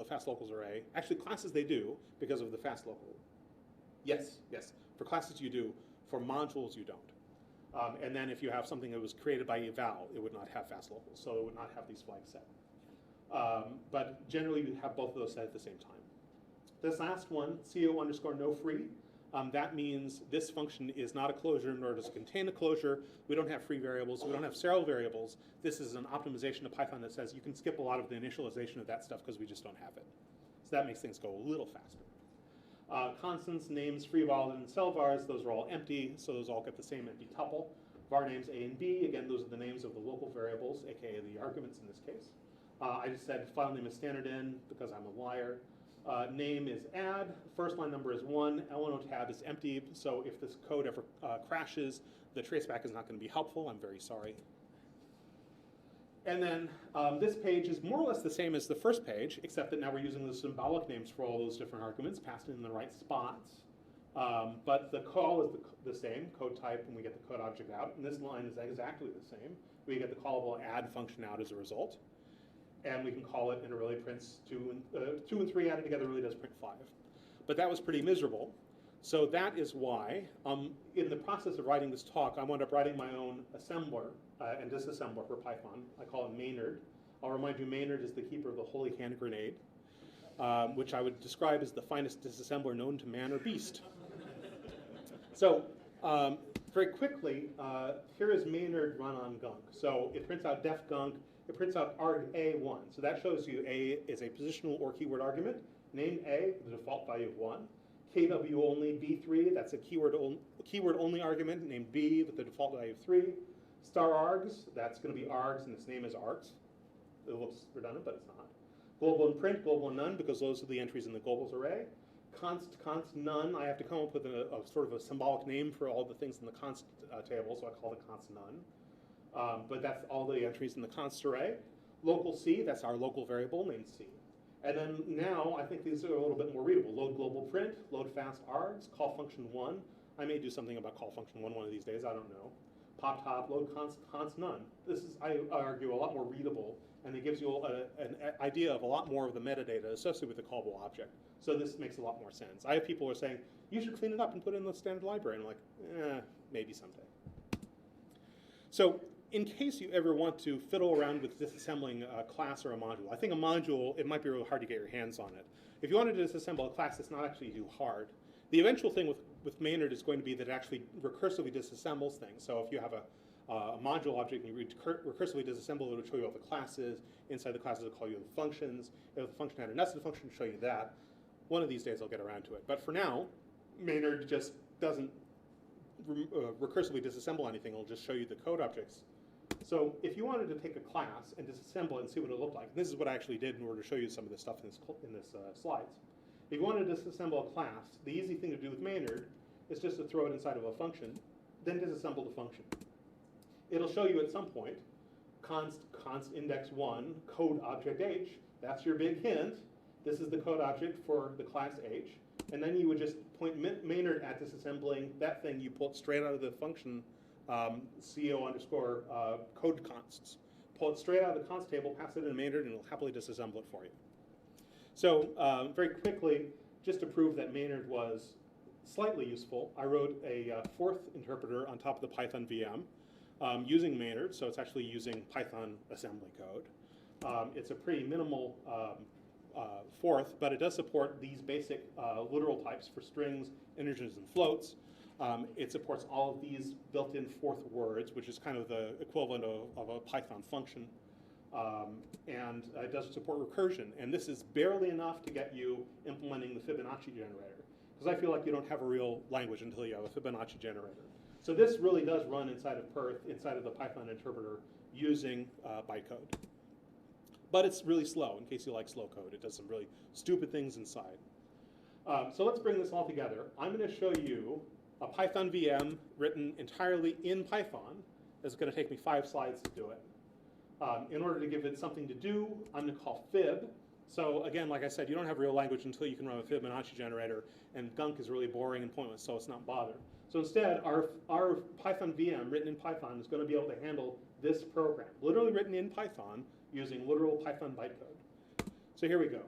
fast locals array. Actually, classes they do because of the fast local. Yes, yes. For classes you do. For modules you don't. And then if you have something that was created by eval, it would not have fast locals, so it would not have these flags set. But generally you have both of those set at the same time. This last one, CO underscore no free, that means this function is not a closure, nor does it contain a closure. We don't have free variables. We don't have serial variables. This is an optimization of Python that says you can skip a lot of the initialization of that stuff because we just don't have it. So that makes things go a little faster. Constants, names, free vol, and cell vars, those are all empty, so those all get the same empty tuple. Var names A and B, again, those are the names of the local variables, aka the arguments in this case. I just said file name is standard in because I'm a liar. Name is add, first line number is 1, LNO tab is empty, so if this code ever crashes, the traceback is not going to be helpful. I'm very sorry. And then this page is more or less the same as the first page, except that now we're using the symbolic names for all those different arguments, passed in the right spots. But the call is the same, code type, and we get the code object out. And this line is exactly the same. We get the callable add function out as a result. And we can call it, and it really prints 2 and 3 added together really does print 5. But that was pretty miserable. So that is why, in the process of writing this talk, I wound up writing my own assembler and disassembler for Python. I call it Maynard. I'll remind you, Maynard is the keeper of the holy hand grenade, which I would describe as the finest disassembler known to man or beast. So very quickly, here is Maynard run on gunk. So it prints out def gunk. It prints out arg A1. So that shows you A is a positional or keyword argument. Named A, the default value of 1. KW only B3, that's a keyword only argument named B with the default value of 3. Star args, that's going to be args, and its name is args. It looks redundant, but it's not. Global and print, global and none, because those are the entries in the globals array. Const, none, I have to come up with a sort of a symbolic name for all the things in the const table, so I call it const none. but that's all the entries in the const array. Local C, that's our local variable named C. And then now, I think these are a little bit more readable. Load global print, load fast args, call function 1. I may do something about call function 1 of these days, I don't know. Pop top, load const none. This is, I argue, a lot more readable, and it gives you an idea of a lot more of the metadata associated with the callable object. So this makes a lot more sense. I have people who are saying, you should clean it up and put it in the standard library. And I'm like, maybe someday. So in case you ever want to fiddle around with disassembling a class or a module, I think a module, it might be really hard to get your hands on it. If you want to disassemble a class, it's not actually too hard. The eventual thing with Maynard is going to be that it actually recursively disassembles things. So if you have a module object and you recursively disassemble it, it'll show you all the classes. Inside the classes, it'll call you the functions. If the function had a nested function, it'll show you that. One of these days, I'll get around to it. But for now, Maynard just doesn't recursively disassemble anything. It'll just show you the code objects. So if you wanted to take a class and disassemble it and see what it looked like, this is what I actually did in order to show you some of this stuff in this slides. If you wanted to disassemble a class, the easy thing to do with Maynard is just to throw it inside of a function, then disassemble the function. It'll show you at some point const index 1 code object h. That's your big hint. This is the code object for the class h. And then you would just point Maynard at disassembling that thing. You pull it straight out of the function CO underscore code consts. Pull it straight out of the const table, pass it in Maynard, and it'll happily disassemble it for you. So very quickly, just to prove that Maynard was slightly useful, I wrote a fourth interpreter on top of the Python VM using Maynard, so it's actually using Python assembly code. It's a pretty minimal fourth, but it does support these basic literal types for strings, integers, and floats. It supports all of these built-in fourth words, which is kind of the equivalent of a Python function. And it does support recursion. And this is barely enough to get you implementing the Fibonacci generator, because I feel like you don't have a real language until you have a Fibonacci generator. So this really does run inside of Perth, inside of the Python interpreter, using bytecode. But it's really slow, in case you like slow code. It does some really stupid things inside. So let's bring this all together. I'm going to show you a Python VM written entirely in Python. It's going to take me 5 slides to do it. In order to give it something to do, I'm going to call fib. So again, like I said, you don't have real language until you can run a Fibonacci generator, and gunk is really boring and pointless, so it's not bothered. So instead, our Python VM written in Python is going to be able to handle this program, literally written in Python using literal Python bytecode. So here we go.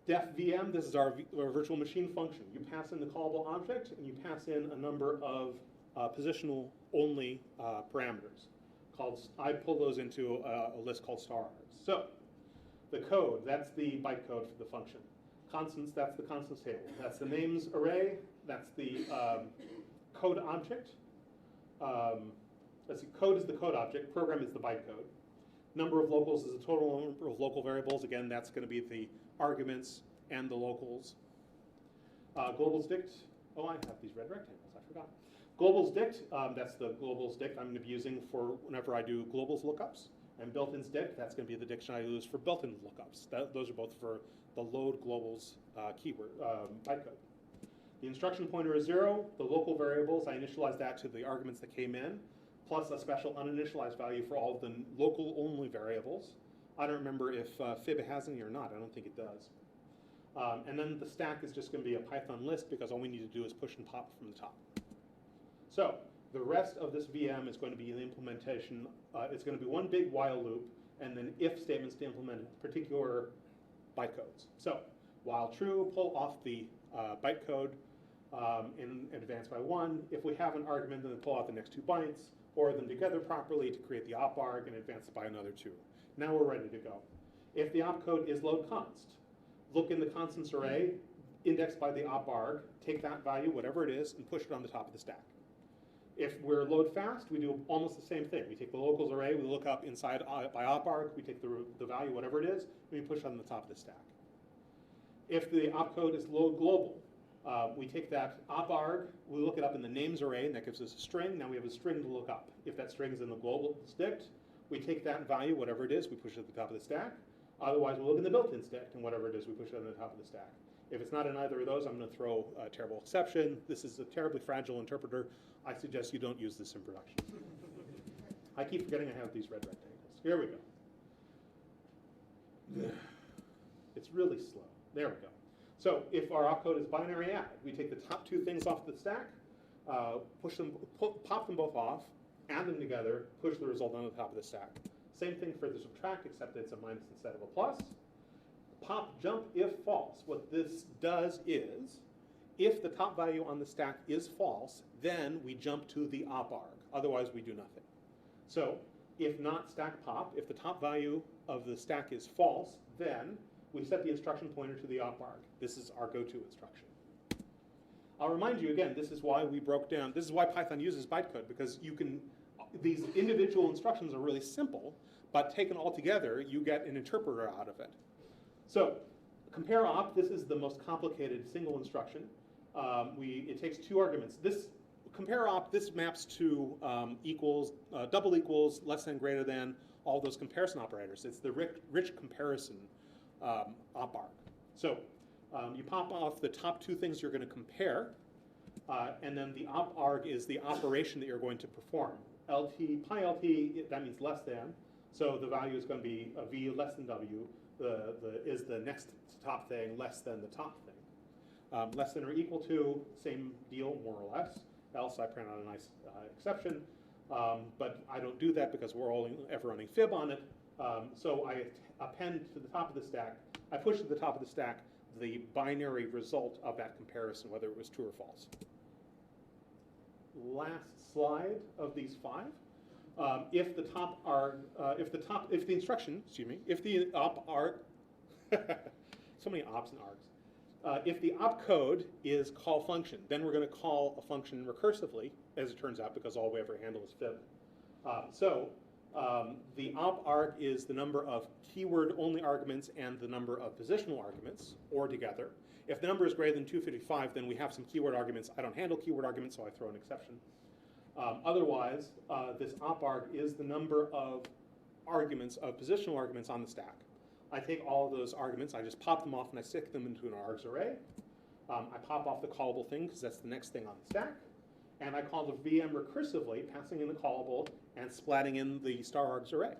Def VM, this is our virtual machine function. You pass in the callable object, and you pass in a number of positional-only parameters. I pull those into a list called stars. So the code, that's the bytecode for the function. Constants, that's the constants table. That's the names array. That's the code object. Let's see, code is the code object. Program is the bytecode. Number of locals is the total number of local variables. Again, that's going to be the arguments and the locals. Globals dict. Oh, I have these red rectangles. I forgot. Globals dict, that's the globals dict I'm going to be using for whenever I do globals lookups. And built-ins dict, that's going to be the diction I use for built-in lookups. Those are both for the load globals keyword bytecode. The instruction pointer is 0. The local variables, I initialize that to the arguments that came in, plus a special uninitialized value for all of the local-only variables. I don't remember if fib has any or not. I don't think it does. And then the stack is just going to be a Python list, because all we need to do is push and pop from the top. So the rest of this VM is going to be the implementation. It's going to be one big while loop, and then if statements to implement particular bytecodes. So while true, pull off the bytecode in advance by 1. If we have an argument, then pull out the next 2 bytes, or them together properly to create the op arg and advance it by another 2. Now we're ready to go. If the opcode is load const, look in the constants array, indexed by the op arg, take that value, whatever it is, and push it on the top of the stack. If we're load fast, we do almost the same thing. We take the locals array, we look up inside by op arg, we take the value, whatever it is, and we push it on the top of the stack. If the opcode is load global, we take that op arg, we look it up in the names array, and that gives us a string. Now we have a string to look up. If that string is in the global dict, we take that value, whatever it is, we push it at the top of the stack. Otherwise, we'll look in the built-in dict, and whatever it is, we push it on the top of the stack. If it's not in either of those, I'm going to throw a terrible exception. This is a terribly fragile interpreter. I suggest you don't use this in production. I keep forgetting I have these red rectangles. Here we go. It's really slow. There we go. So if our opcode is binary add, we take the top two things off the stack, push them, pop them both off, add them together, push the result on the top of the stack. Same thing for the subtract, except it's a minus instead of a plus. Pop jump if false. What this does is, if the top value on the stack is false, then we jump to the op arg. Otherwise, we do nothing. So if not stack pop, if the top value of the stack is false, then we set the instruction pointer to the op arg. This is our go-to instruction. I'll remind you again, this is why we broke down, this is why Python uses bytecode, because you can, these individual instructions are really simple, but taken all together, you get an interpreter out of it. So compare op, this is the most complicated single instruction. It takes two arguments. This compare op, this maps to equals, double equals, less than, greater than, all those comparison operators. It's the rich comparison op arg. So you pop off the top two things you're going to compare, and then the op arg is the operation that you're going to perform. LT, pi LT, that means less than, so the value is going to be a v less than w, is the next top thing, less than the top thing. Less than or equal to, same deal, more or less, else I print out a nice exception, but I don't do that because we're only ever running fib on it, so I append to the top of the stack, I push to the top of the stack the binary result of that comparison, whether it was true or false. Last slide of these five. If the top arg, if the instruction, excuse me, if the op arg, so many ops and args. If the opcode is call function, then we're going to call a function recursively, as it turns out, because all we ever handle is fib. The op arg is the number of keyword-only arguments and the number of positional arguments, or together. If the number is greater than 255, then we have some keyword arguments. I don't handle keyword arguments, so I throw an exception. Otherwise, this op arg is the number of arguments, of positional arguments on the stack. I take all of those arguments, I just pop them off, and I stick them into an args array. I pop off the callable thing, because that's the next thing on the stack. And I call the VM recursively, passing in the callable and splatting in the star args array.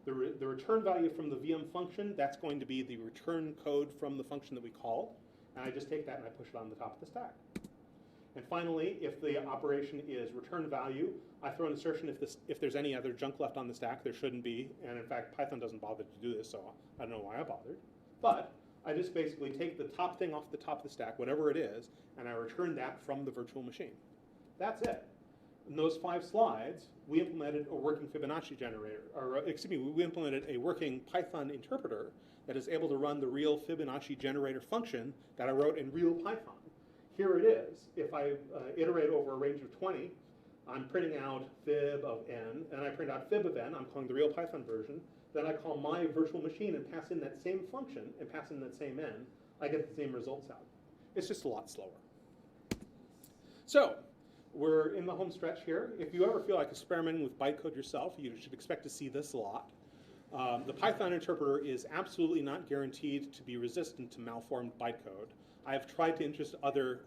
The return value from the VM function, that's going to be the return code from the function that we called. And I just take that and I push it on the top of the stack. And finally, if the operation is return value, I throw an assertion if there's any other junk left on the stack. There shouldn't be. And in fact, Python doesn't bother to do this, so I don't know why I bothered. But I just basically take the top thing off the top of the stack, whatever it is, and I return that from the virtual machine. That's it. In those 5 slides, we implemented a working Fibonacci generator, or excuse me, we implemented a working Python interpreter that is able to run the real Fibonacci generator function that I wrote in real Python. Here it is. If I iterate over a range of 20, I'm printing out fib of n, and I print out fib of n. I'm calling the real Python version. Then I call my virtual machine and pass in that same function and pass in that same n. I get the same results out. It's just a lot slower. So we're in the home stretch here. If you ever feel like experimenting with bytecode yourself, you should expect to see this a lot. The Python interpreter is absolutely not guaranteed to be resistant to malformed bytecode. I have tried to interest other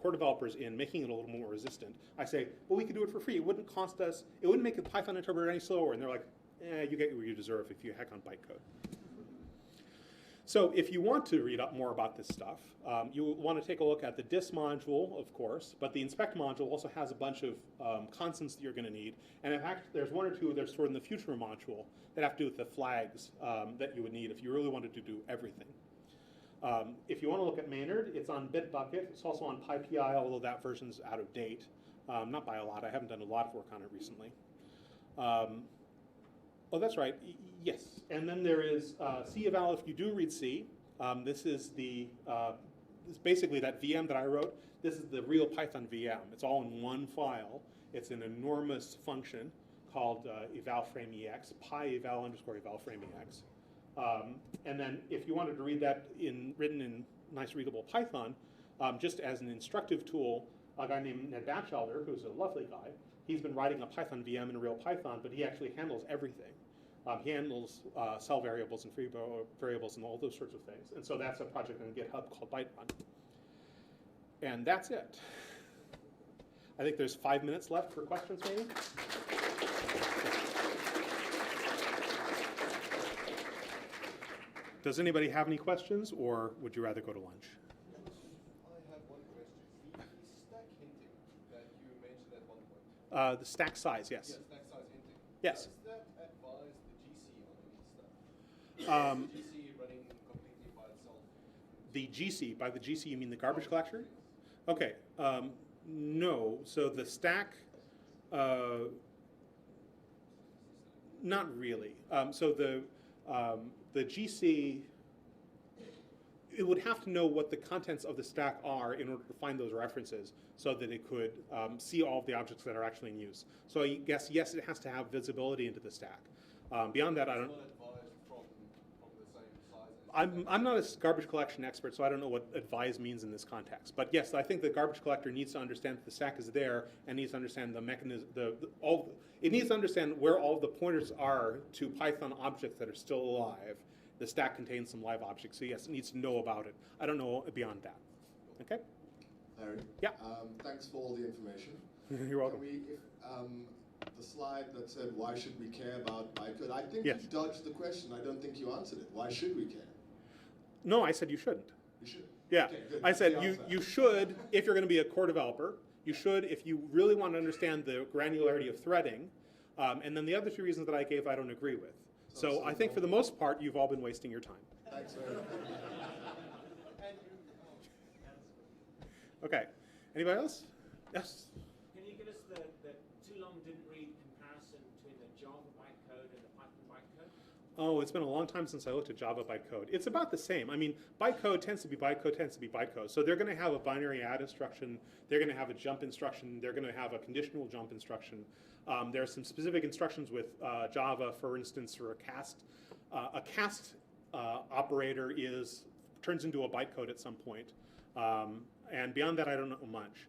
core developers in making it a little more resistant. I say, well, we could do it for free. It wouldn't cost us, it wouldn't make the Python interpreter any slower. And they're like, you get what you deserve if you hack on bytecode. So if you want to read up more about this stuff, you want to take a look at the dis module, of course, but the inspect module also has a bunch of constants that you're going to need. And in fact, there's 1 or 2 that are stored in the future module that have to do with the flags that you would need if you really wanted to do everything. If you want to look at Maynard, it's on Bitbucket. It's also on PyPI, although that version's out of date. Not by a lot. I haven't done a lot of work on it recently. Oh, that's right. Yes. And then there is C eval if you do read C. This is basically that VM that I wrote. This is the real Python VM. It's all in one file. It's an enormous function called eval_frame_ex, py_eval_eval_frame_ex. And then if you wanted to read that written in nice readable Python, just as an instructive tool, a guy named Ned Batchelder, who's a lovely guy, he's been writing a Python VM in real Python, but he actually handles everything. He handles cell variables and free variables and all those sorts of things. And so that's a project on GitHub called Bytecode. And that's it. I think there's 5 minutes left for questions, maybe? Does anybody have any questions, or would you rather go to lunch? I have one question. The stack hinting that you mentioned at one point. The stack size, yes. Yeah, stack size hinting. Yes. Does that advise the GC on any stuff? Is the GC running completely by itself? The GC, by the GC you mean the garbage collector? Okay, no. So the stack, not really. So the GC, it would have to know what the contents of the stack are in order to find those references so that it could see all of the objects that are actually in use. So I guess, yes, it has to have visibility into the stack. Beyond that, I don't... From the same size as I'm not a garbage collection expert, so I don't know what advise means in this context. But yes, I think the garbage collector needs to understand that the stack is there and needs to understand the mechanism, it needs to understand where all the pointers are to Python objects that are still alive. The stack contains some live objects, so yes, it needs to know about it. I don't know beyond that. Okay? Larry? Yeah. Thanks for all the information. You're welcome. The slide that said, why should we care about bytecode? I think Yes. you dodged the question. I don't think you answered it. Why should we care? No, I said you shouldn't. You should. Yeah, Okay, good. I said That's the you, answer. you should, if you're going to be a core developer, you should, if you really want to understand the granularity of threading, and then the other two reasons that I gave I don't agree with. So I think for the most part, you've all been wasting your time. Thanks very much. Okay, anybody else? Yes? Can you give us the too long didn't read comparison between the Java bytecode and the Python bytecode? Oh, it's been a long time since I looked at Java bytecode. It's about the same. I mean, bytecode tends to be bytecode, tends to be bytecode. So they're going to have a binary add instruction. They're going to have a jump instruction. They're going to have a conditional jump instruction. There are some specific instructions with Java, for instance, for a cast. A cast operator turns into a bytecode at some point. And beyond that, I don't know much.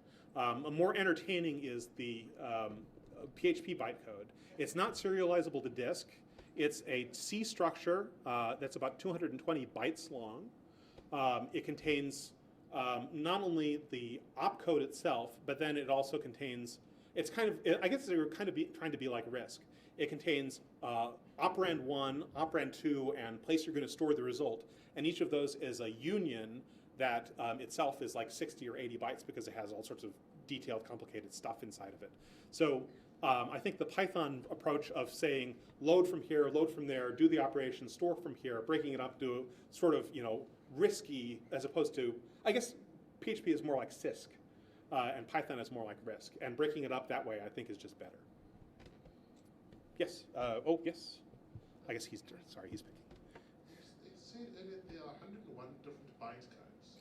More entertaining is the PHP bytecode. It's not serializable to disk. It's a C structure that's about 220 bytes long. It contains not only the opcode itself, but then it also contains, I guess they're kind of trying to be like RISC. It contains operand 1, operand 2, and place you're going to store the result. And each of those is a union that itself is like 60 or 80 bytes because it has all sorts of detailed, complicated stuff inside of it. So I think the Python approach of saying load from here, load from there, do the operation, store from here, breaking it up to sort of risky as opposed to, I guess PHP is more like CISC and Python is more like RISC, and breaking it up that way I think is just better. Yes. Oh yes. I guess he's picking. It said earlier there are 101 different bytecodes.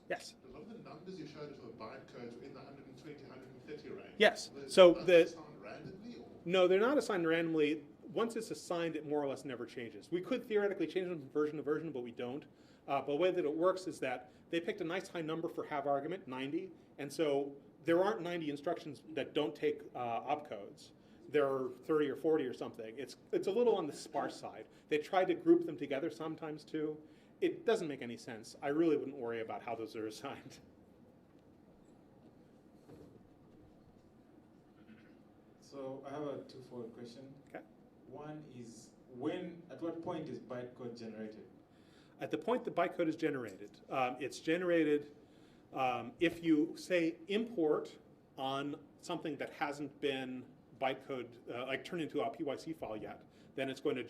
Yes. A lot of the numbers you showed us for the bytecodes were in the 120, 130 range. Yes. Were So those assigned randomly, or? No, they're not assigned randomly. Once it's assigned, it more or less never changes. We could theoretically change them from version to version, but we don't. But the way that it works is that they picked a nice high number for have argument, 90, and so there aren't 90 instructions that don't take opcodes. There are 30 or 40 or something. It's a little on the sparse side. They try to group them together sometimes too. It doesn't make any sense. I really wouldn't worry about how those are assigned. So I have a twofold question. Okay. One is, at what point is bytecode generated? At the point the bytecode is generated, it's generated if you say import on something that hasn't been bytecode, like turned into a PYC file yet, then it's going to